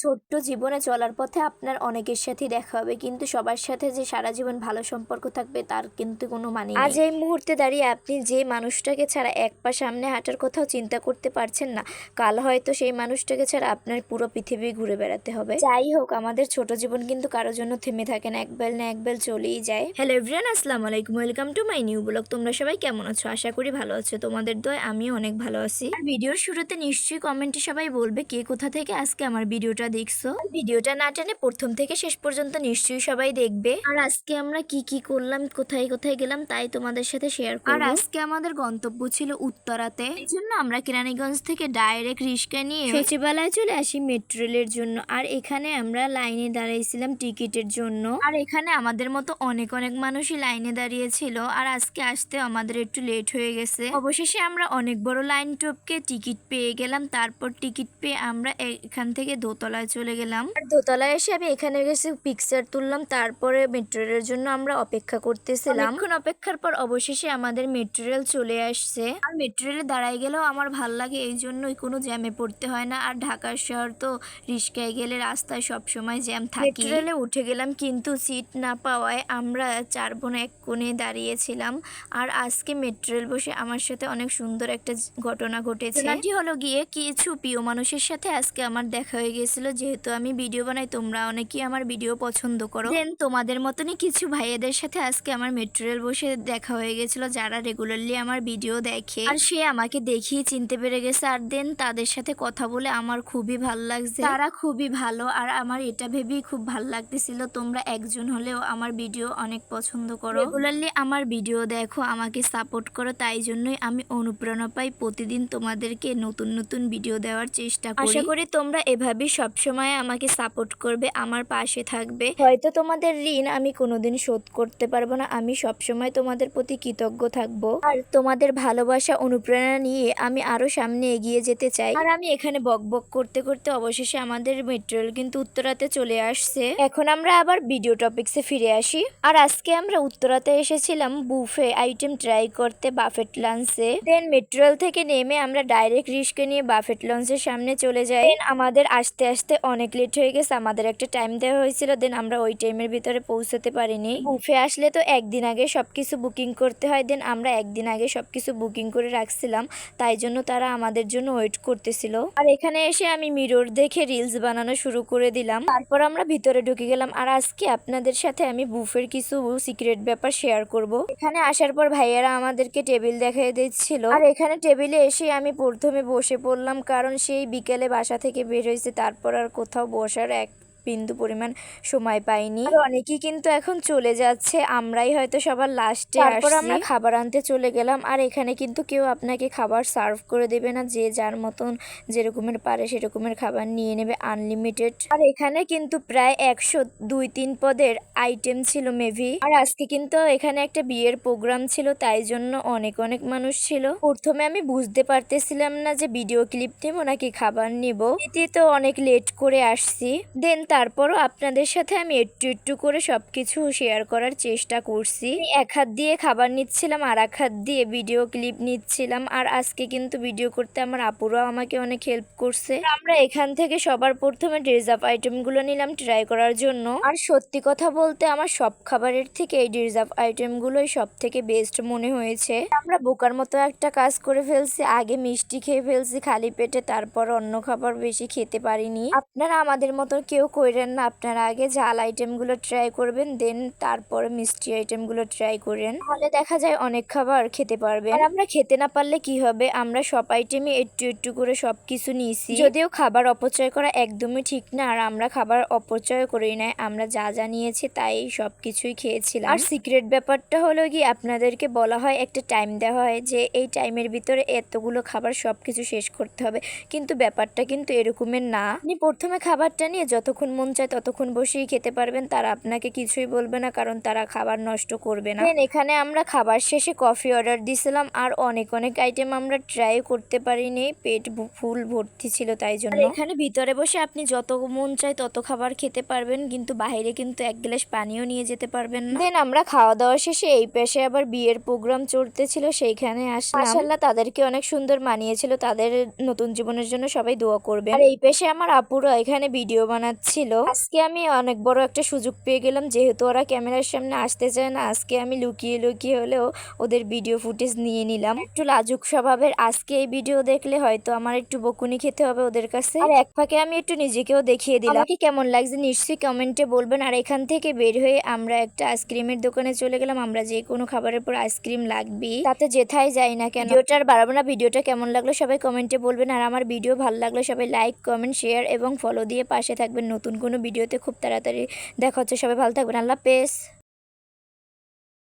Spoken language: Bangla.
ছোট্ট জীবনে চলার পথে আপনার অনেকের সাথেই দেখা হবে, কিন্তু সবার সাথে যে সারা জীবন ভালো সম্পর্ক থাকবে তার কিন্তু কোনো মানে নেই। আজ এই মুহূর্তে দাঁড়িয়ে আপনি যে মানুষটাকে ছাড়া এক পা সামনে হাঁটার কথাও চিন্তা করতে পারছেন না, কাল হয়তো সেই মানুষটাকে ছাড়া আপনার পুরো পৃথিবী ঘুরে বেড়াতে হবে। যাই হোক, আমাদের ছোট জীবন কিন্তু কারোর জন্য থেমে থাকে না, একবেল না একবেল চলেই যায়। হ্যালো এভরিওয়ান, আসসালামু আলাইকুম, welcome to my new blog. তোমরা সবাই কেমন আছো? আশা করি ভালো আছো। তোমাদের দয় আমিও অনেক ভালো আছি। আর ভিডিওর শুরুতে নিশ্চয়ই কমেন্টে সবাই বলবে কে কোথা থেকে আজকে আমার ভিডিওটা দেখছো। ভিডিওটা না টেনে প্রথম থেকে শেষ পর্যন্ত নিশ্চয়ই সবাই দেখবে। আর আজকে আমরা কি কি করলাম, কোথায় কোথায় গেলাম তাই তোমাদের সাথে শেয়ার করব। আর আজকে আমাদের গন্তব্য ছিল উত্তরাতে, এই জন্য আমরা কেরানীগঞ্জ থেকে ডাইরেক্ট রিক্সা নিয়ে সচিবালয়ে চলে আসি মেট্রো রেলের জন্য। আর এখানে আমরা লাইনে দাঁড়াইছিলাম টিকিটের জন্য। আর এখানে আমাদের মতো অনেক অনেক মানুষই লাইনে দাঁড়িয়েছিল। আর আজকে আসতে আমাদের একটু লেট হয়ে গেছে। অবশেষে আমরা অনেক বড় লাইন টপকে টিকিট পেয়ে গেলাম। তারপর টিকিট পেয়ে আমরা এখান থেকে দোতলায় চলে গেলাম। আর দোতলায় এসে আমি এখানে গেছি পিকচার তুললাম। তারপরে মেট্রো রেলের জন্য আমরা অপেক্ষা করতেছিলাম। অনেকক্ষণ অপেক্ষার পর অবশেষে আমাদের মেট্রো রেল চলে আসছে। আর মেট্রো রেলে দাঁড়াই গেলেও আমার ভাল লাগে, এই জন্যই কোনো জ্যামে পড়তে হয় না। আর ঢাকার শহর তো রিক্সায় গেলে রাস্তায় সবসময় জ্যাম থাকে। মেট্রো রেলে উঠে গেলাম, কিন্তু সিট না পাওয়ায় আমরা 4 বোন এক কোণে দাঁড়িয়েছিলাম। আর আজকে মেট্রো রেল বসে আমার সাথে অনেক সুন্দর একটা ঘটনা ঘটেছে। ঘটনাটি হলো গিয়ে কিছু প্রিয় মানুষের সাথে আজকে আমার দেখা হয়ে গেছিল। যেহেতু আমি ভিডিও বানাই, তোমরা অনেকেই আমার ভিডিও পছন্দ করো, দেন তোমাদের মতনই কিছু ভাইয়াদের সাথে আজকে আমার মেট্রো রেল বসে দেখা হয়ে গেছিল, যারা রেগুলারলি আমার ভিডিও দেখে। আর সে আমাকে দেখিয়ে চিনতে পেরে গেছে। আর দেন তাদের সাথে কথা বলে আমার খুবই ভালো লাগছে, তারা খুবই ভালো। আর আমার এটা ভেবেই খুব ভালো লাগতেছিল তোমরা একজন হলেও আমার ভিডিও অনেক পছন্দ করো, রেগুলারলি আমার ভিডিও দেখো, আমাকে সাপোর্ট করো। তাই জন্যই আমি অনুপ্রেরণা পাই প্রতিদিন তোমাদেরকে নতুন নতুন ভিডিও দেওয়ার চেষ্টা করি। আশা করি তোমরা এভাবেই সবসময় আমাকে সাপোর্ট করবে, আমার পাশে থাকবে। হয়তো তোমাদের ঋণ আমি কোনোদিন শোধ করতে পারবো না, আমি সবসময় তোমাদের প্রতি কৃতজ্ঞ থাকবো। আর তোমাদের ভালোবাসা অনুপ্রেরণা নিয়ে আমি আরো সামনে এগিয়ে যেতে চাই। আর আমি এখানে বক বক করতে করতে অবশেষে আমাদের মেট্রো রেল কিন্তু উত্তরাতে চলে আসছে। এখন আমরা আবার ভিডিও টপিক্সে ফিরে আসি। আর আজকে আমরা উত্তরাতে এসেছিলাম বুফে আইটেম ট্রাই করতে, বাফেট লাঞ্চে। দেন মেট্রো রেল থেকে নেমে আমরা ডাইরেক্ট রিক্সা নিয়ে বাফেট লঞ্চের সামনে চলে যাই। আমাদের আসতে আসতে অনেক লেট হয়ে গেছে, আমাদের একটা টাইম দেওয়া হয়েছিল, দেন আমরা ওই টাইমের ভিতরে পৌঁছতে পারিনি। বুফে আসলে তো একদিন আগে সবকিছু বুকিং করতে হয়, দেন আমরা একদিন আগে সবকিছু বুকিং করে রাখছিলাম, তাই জন্য তারা আমাদের জন্য ওয়েট করতেছিল। আর এখানে এসে আমি মিরর দেখে রিলস বানানো শুরু করে দিলাম। তারপর আমরা ভিতরে ঢুকে গেলাম। আর আজকে আপনাদের সাথে আমি বুফের কিছু সিক্রেট ব্যাপার শেয়ার করব। এখানে আসার পর ভাইয়ারা আমাদেরকে টেবিল দেখাই দিচ্ছিল। আর এখানে টেবিলে এসে আমি প্রথমে বসে পড়লাম, কারণ সেই বিকেলে বাসা থেকে বের হয়েছে, তারপর আর কোথাও বসার এক বিন্দু পরিমাণ সময় পাইনি। আর অনেকেই কিন্তু এখন চলে যাচ্ছে, আমরাই হয়তো সবার লাস্টে। তারপর আমরা খাবার আনতে চলে গেলাম। আর এখানে কিন্তু কেউ আপনাকে খাবার সার্ভ করে দেবে না, যে যার মতন যেরকমের পারে সেরকমের খাবার নিয়ে নেবে, আনলিমিটেড। আর এখানে কিন্তু প্রায় 102-3 পদের আইটেম ছিল মেবি। আর আজকে কিন্তু এখানে একটা বিয়ের প্রোগ্রাম ছিল, তাই জন্য অনেক অনেক মানুষ ছিল। প্রথমে আমি বুঝতে পারতেছিলাম না যে ভিডিও ক্লিপ নেবো নাকি খাবার নিব, এতে তো অনেক লেট করে আসছি। দেন তারপরও আপনাদের সাথে আমি একটু একটু করে সবকিছু শেয়ার করার চেষ্টা করছি। এক হাত দিয়ে খাবার নিচ্ছিলাম, আর এক হাত দিয়ে ভিডিও ক্লিপ নিচ্ছিলাম। আর আজকে কিন্তু ভিডিও করতে আমার আপুরাও আমাকে অনেক হেল্প করছে। আমরা এখান থেকে সবার প্রথমে ডেজার্ট আইটেমগুলো নিলাম ট্রাই করার জন্য। আর সত্যি কথা বলতে আমার সব খাবারের থেকে এই ডেজার্ট আইটেমগুলোই সব থেকে বেস্ট মনে হয়েছে। আমরা বোকার মতো একটা কাজ করে ফেলছি, আগে মিষ্টি খেয়ে ফেলছি খালি পেটে, তারপর অন্য খাবার বেশি খেতে পারিনি। আপনারা আমাদের মতো কেউ করেন না, আপনারা আগে ঝাল আইটেমগুলো ট্রাই করবেন, দেন তারপরে মিষ্টি আইটেমগুলো ট্রাই করেন, তাহলে দেখা যায় অনেক খাবার খেতে পারবেন। আর আমরা খেতে না পারলে কি হবে, আমরা সব আইটেমই একটু একটু করে সবকিছু নিয়েছি। যদিও খাবার অপচয় করা একদমই ঠিক না, আর আমরা খাবার অপচয় করি না, আমরা যা যা নিয়েছি তাই সবকিছুই খেয়েছিলাম। আর সিক্রেট ব্যাপারটা হলো কি, আপনাদেরকে বলা হয় একটা টাইম দেওয়া হয় যে এই টাইমের ভিতরে এতগুলো খাবার সবকিছু শেষ করতে হবে, কিন্তু ব্যাপারটা কিন্তু এরকমের না। আপনি প্রথমে খাবারটা নিয়ে যতক্ষণ যতক্ষণ মন চায় ততক্ষণ বসেই খেতে পারবেন, তারা আপনাকে কিছুই বলবে না, কারণ তারা খাবার নষ্ট করবে না। এখানে আমরা খাবার শেষে কফি অর্ডার দিয়েছিলাম, আর অনেক অনেক আইটেম আমরা ট্রাই করতে পারিনি, পেট ফুল ভর্তি ছিল তাই জন্য। এখানে ভিতরে বসে আপনি যত মন চায় তত খাবার খেতে পারবেন, কিন্তু বাইরে কিন্তু এক গ্লাস পানিও নিয়ে যেতে পারবেন না। দেন আমরা খাওয়া দাওয়া শেষে এই পাশে আবার বিয়ের প্রোগ্রাম চলতেছিল, সেইখানে আসলাম। মাশাআল্লাহ তাদেরকে অনেক সুন্দর মানিয়েছিল, তাদের নতুন জীবনের জন্য সবাই দোয়া করবে। আর এই পাশে আমার আপুরা এখানে ভিডিও বানাচ্ছিল। আজকে আমি অনেক বড় একটা সুযোগ পেয়ে গেলাম, যেহেতু ওরা ক্যামেরার সামনে আসতে চায় না, আজকে আমি লুকিয়ে লুকিয়ে হলেও ওদের ভিডিও ফুটেজ নিয়ে নিলাম। একটু লাজুক স্বভাবের, আজকে এই ভিডিও দেখলে হয়তো আমার একটু বকুনি খেতে হবে ওদের কাছে। আর এক ফাঁকে আমি একটু নিজেকেও দেখিয়ে দিলাম। আমাকে কেমন লাগছে নিশ্চয়ই কমেন্টে বলবেন। আর এখান থেকে বের হয়ে আমরা একটা আইসক্রিমের দোকানে চলে গেলাম। আমরা যে কোনো খাবারের পর আইসক্রিম লাগবেই, তাতে যেথায় যাই না কেন। ভিডিওটা আর বাড়াবো না, ভিডিওটা কেমন লাগলো সবাই কমেন্টে বলবেন। আর আমার ভিডিও ভালো লাগলো সবাই লাইক কমেন্ট শেয়ার এবং ফলো দিয়ে পাশে থাকবেন। নতুন কোনো ভিডিওতে খুব তাড়াতাড়ি দেখা হচ্ছে। সবাই ভালো থাকবেন, আল্লাহ হাফেজ।